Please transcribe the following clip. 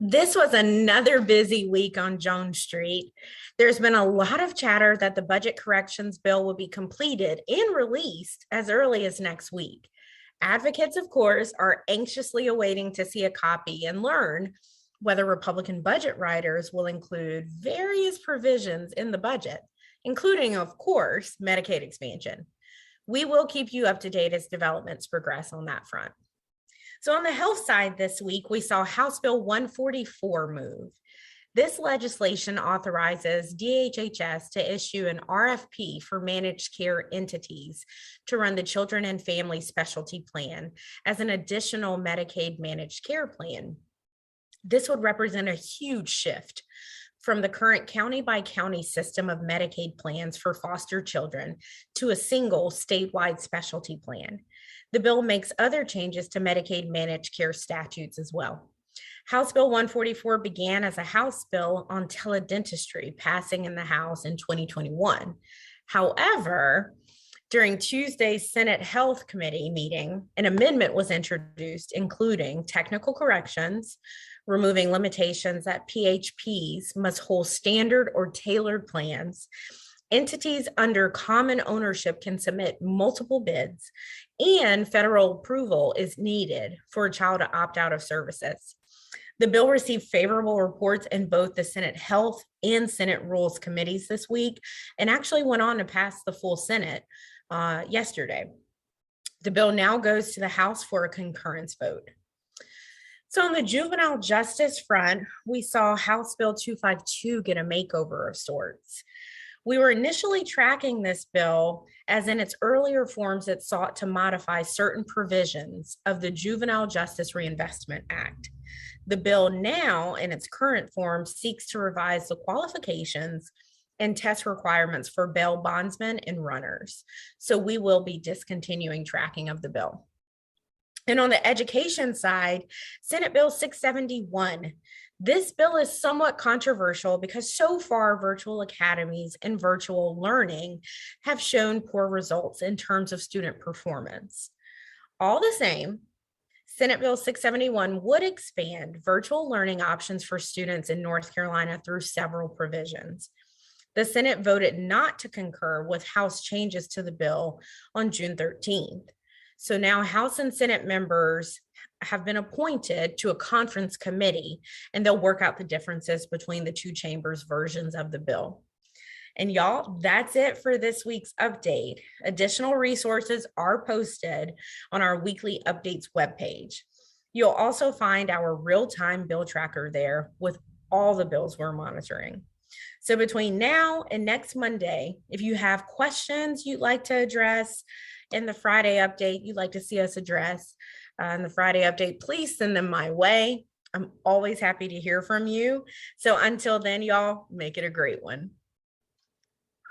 This was another busy week on Jones Street. There's been a lot of chatter that the budget corrections bill will be completed and released as early as next week. Advocates, of course, are anxiously awaiting to see a copy and learn whether Republican budget writers will include various provisions in the budget, including, of course, Medicaid expansion. We will keep you up to date as developments progress on that front. So, on the health side this week, we saw House Bill 144 move. This legislation authorizes DHHS to issue an RFP for managed care entities to run the Children and Family Specialty Plan as an additional Medicaid managed care plan. This would represent a huge shift from the current county by county system of Medicaid plans for foster children to a single statewide specialty plan. The bill makes other changes to Medicaid managed care statutes as well. House Bill 144 began as a House bill on teledentistry, passing in the House in 2021. However, during Tuesday's Senate Health Committee meeting, an amendment was introduced, including technical corrections, removing limitations that PHPs must hold standard or tailored plans. Entities under common ownership can submit multiple bids, and federal approval is needed for a child to opt out of services. The bill received favorable reports in both the Senate Health and Senate Rules committees this week, and actually went on to pass the full Senate yesterday. The bill now goes to the House for a concurrence vote. So on the juvenile justice front, we saw House Bill 252 get a makeover of sorts. We were initially tracking this bill as in its earlier forms it sought to modify certain provisions of the Juvenile Justice Reinvestment Act. The bill now, in its current form, seeks to revise the qualifications and test requirements for bail bondsmen and runners. So we will be discontinuing tracking of the bill. And on the education side, Senate Bill 671. This bill is somewhat controversial because so far virtual academies and virtual learning have shown poor results in terms of student performance. All the same, Senate Bill 671 would expand virtual learning options for students in North Carolina through several provisions. The Senate voted not to concur with House changes to the bill on June 13th. So now House and Senate members have been appointed to a conference committee, and they'll work out the differences between the two chambers' versions of the bill. And y'all, that's it for this week's update. Additional resources are posted on our weekly updates webpage. You'll also find our real-time bill tracker there with all the bills we're monitoring. So between now and next Monday, if you have questions you'd like to address in the Friday update, you'd like to see us address in the Friday update, please send them my way. I'm always happy to hear from you. So until then, y'all, make it a great one.